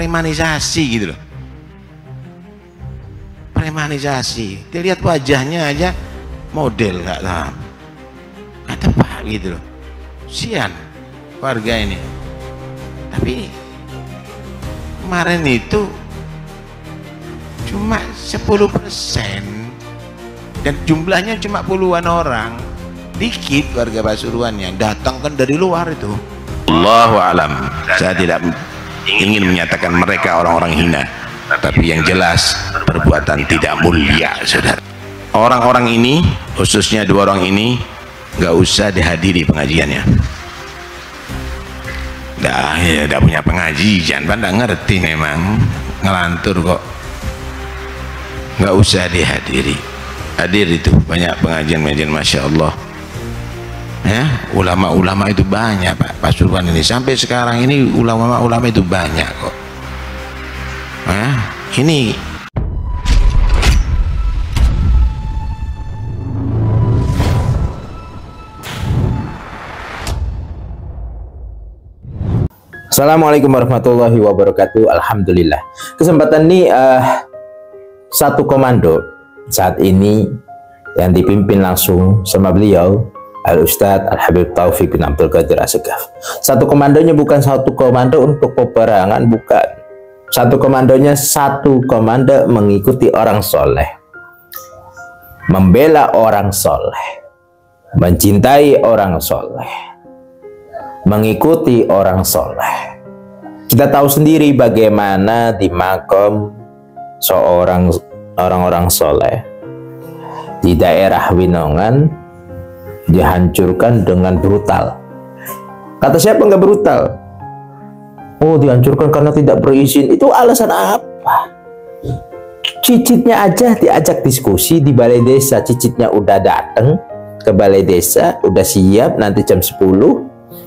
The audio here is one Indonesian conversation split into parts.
premanisasi gitu loh, premanisasi. Dilihat wajahnya aja model nggak tepat gitu loh. Sian warga ini. Tapi kemarin itu cuma 10% dan jumlahnya cuma puluhan orang, dikit warga Pasuruan yang datang kan dari luar itu. Allahu alam, saya tidak ingin menyatakan mereka orang-orang hina, tapi yang jelas perbuatan tidak mulia, saudara. Orang-orang ini, khususnya dua orang ini, nggak usah dihadiri pengajiannya. Dah punya pengajian, pada ngerti memang, ngelantur kok. Nggak usah dihadiri. Hadir itu banyak pengajian-pengajian, masya Allah. Ya, ulama-ulama itu banyak Pak Pasuruan ini. Sampai sekarang ini ulama-ulama itu banyak kok. Ini Assalamualaikum warahmatullahi wabarakatuh. Alhamdulillah. Kesempatan ini satu komando saat ini yang dipimpin langsung sama beliau Al-Ustadz Al-Habib Taufik bin Abdul Qadir As-Segaf. Satu komandonya bukan satu komando untuk peperangan, bukan. Satu komandonya satu komando mengikuti orang soleh, membela orang soleh, mencintai orang soleh, mengikuti orang soleh. Kita tahu sendiri bagaimana di makom orang-orang soleh di daerah Winongan dihancurkan dengan brutal. Kata siapa nggak brutal? Oh, dihancurkan karena tidak berizin. Itu alasan apa? Cicitnya aja diajak diskusi di balai desa. Cicitnya udah datang ke balai desa, udah siap nanti jam 10.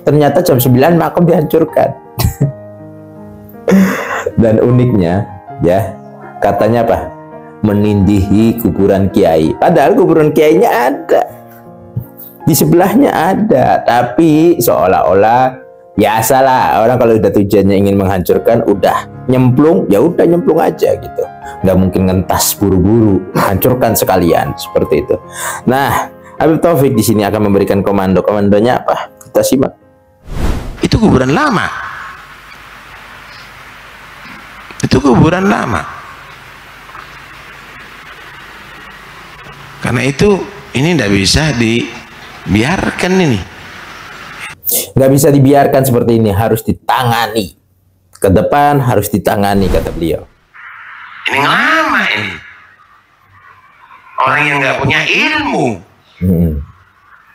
Ternyata jam 9 makom dihancurkan. Dan uniknya ya, katanya apa? Menindihi kuburan kiai. Padahal kuburan kiainya ada, di sebelahnya ada, tapi seolah-olah biasalah orang kalau udah tujuannya ingin menghancurkan, udah nyemplung, ya udah nyemplung aja gitu. Nggak mungkin ngentas buru-buru, hancurkan sekalian seperti itu. Nah, Habib Taufik di sini akan memberikan komando. Komandonya apa? Kita simak. itu kuburan lama. Itu kuburan lama. Karena itu ini tidak bisa dibiarkan ini. Nggak bisa dibiarkan seperti ini, harus ditangani. Ke depan harus ditangani, kata beliau. Ini lama ini. Orang yang nggak punya ilmu,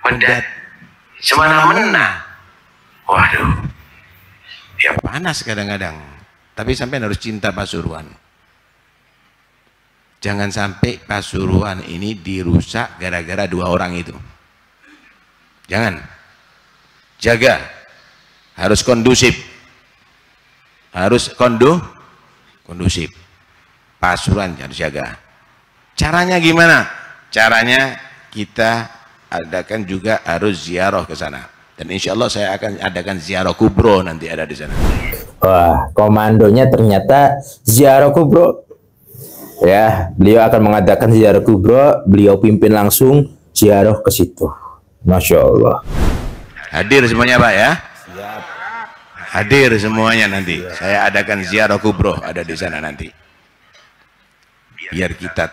mendat semena-mena. Waduh, ya panas kadang-kadang. Tapi sampai harus cinta Pasuruan. Jangan sampai Pasuruan ini dirusak gara-gara dua orang itu. Jangan. Jaga. Harus kondusif. Harus kondusif. Pasuruan harus jaga. Caranya gimana? Caranya kita adakan juga harus ziarah ke sana. Dan insya Allah saya akan adakan ziarah kubro nanti ada di sana. Wah, komandonya ternyata ziarah kubro. Ya, beliau akan mengadakan ziarah kubro, beliau pimpin langsung ziarah ke situ. Masya Allah. Hadir semuanya Pak ya? Siap. Hadir semuanya nanti. Saya adakan ziarah kubro ada di sana nanti. Biar kita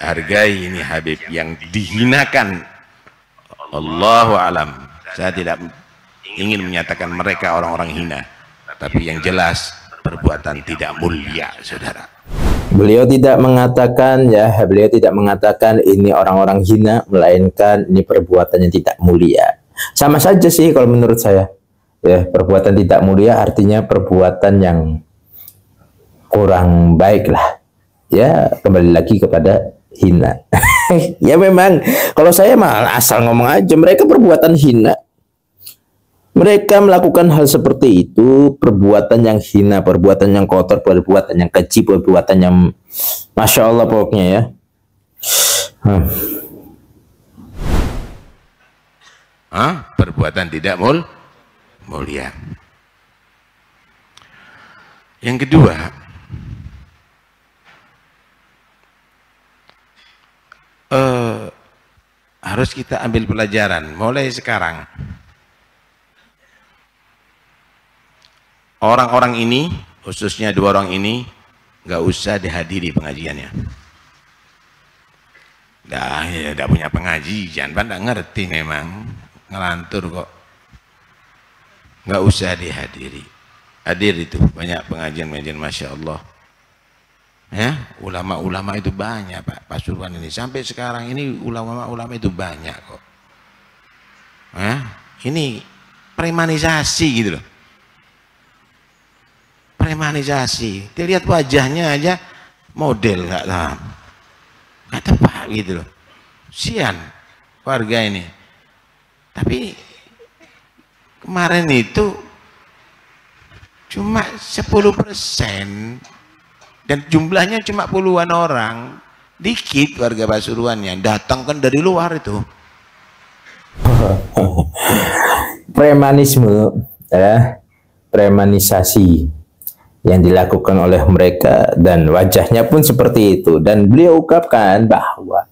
hargai ini Habib yang dihinakan. Allahu alam. Saya tidak ingin menyatakan mereka orang-orang hina, tapi yang jelas perbuatan tidak mulia, saudara. Beliau tidak mengatakan beliau tidak mengatakan ini orang-orang hina, melainkan ini perbuatan yang tidak mulia. Sama saja sih kalau menurut saya. Ya, perbuatan tidak mulia artinya perbuatan yang kurang baik lah. Ya, kembali lagi kepada hina. Ya memang kalau saya mah asal ngomong aja, mereka perbuatan hina. Mereka melakukan hal seperti itu, perbuatan yang hina, perbuatan yang kotor, perbuatan yang keji, perbuatan yang Masya Allah pokoknya ya. Perbuatan tidak mulia. Yang kedua, harus kita ambil pelajaran mulai sekarang. Orang-orang ini, khususnya dua orang ini, nggak usah dihadiri pengajiannya. Dah, ya, tidak punya pengajian, Pak, nggak ngerti memang, ngelantur kok. Nggak usah dihadiri. Hadir itu banyak pengajian-pengajian, masya Allah. Ya, ulama-ulama itu banyak, Pak Pasuruan ini. Sampai sekarang ini ulama-ulama itu banyak kok. Ya, ini premanisasi gitu loh. Premanisasi. Dilihat wajahnya aja model nggak tepat gitu loh. Sian warga ini. Tapi kemarin itu cuma 10% dan jumlahnya cuma puluhan orang, dikit warga Pasuruan yang datang kan dari luar itu. Premanisme, ya, premanisasi yang dilakukan oleh mereka dan wajahnya pun seperti itu. Dan beliau ungkapkan bahwa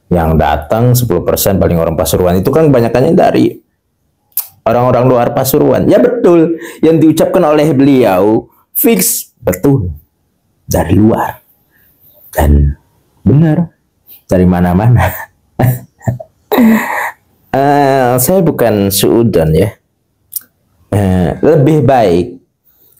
yang datang 10% paling orang Pasuruan itu kan kebanyakannya dari orang-orang luar Pasuruan. Ya betul, yang diucapkan oleh beliau fix betul dari luar dan benar dari mana-mana. Saya bukan suudon ya. Lebih baik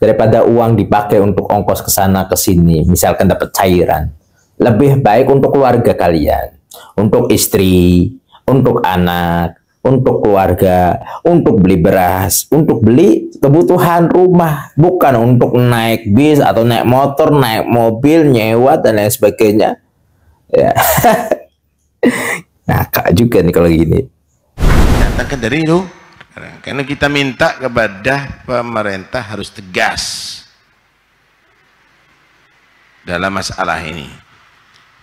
daripada uang dipakai untuk ongkos ke sana ke sini, misalkan dapat cairan, lebih baik untuk keluarga kalian, untuk istri, untuk anak, untuk keluarga, untuk beli beras, untuk beli kebutuhan rumah, bukan untuk naik bis atau naik motor, naik mobil, nyewa dan lain sebagainya. Ya. Nah, kak juga nih kalau gini. Datangkan dari itu. Karena kita minta kepada pemerintah harus tegas dalam masalah ini.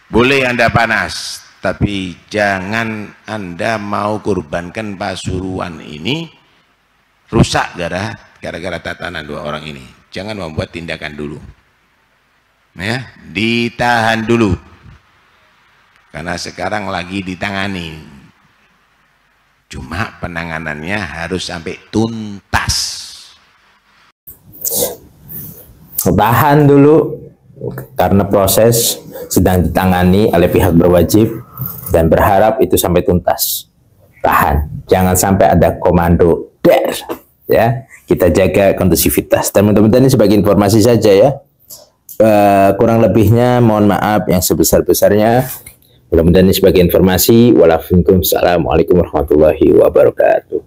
Boleh Anda panas, tapi jangan Anda mau kurbankan Pasuruan ini rusak gara-gara tatanan dua orang ini. Jangan membuat tindakan dulu. Ya, ditahan dulu. Karena sekarang lagi ditangani. Cuma penanganannya harus sampai tuntas. Tahan dulu karena proses sedang ditangani oleh pihak berwajib dan berharap itu sampai tuntas. Tahan, jangan sampai ada komando der. Ya, kita jaga kondusivitas. Dan mudah-mudahan ini sebagai informasi saja ya. Kurang lebihnya mohon maaf yang sebesar-besarnya. Mudah-mudahan ini sebagai informasi. Waalaikumsalam warahmatullahi wabarakatuh.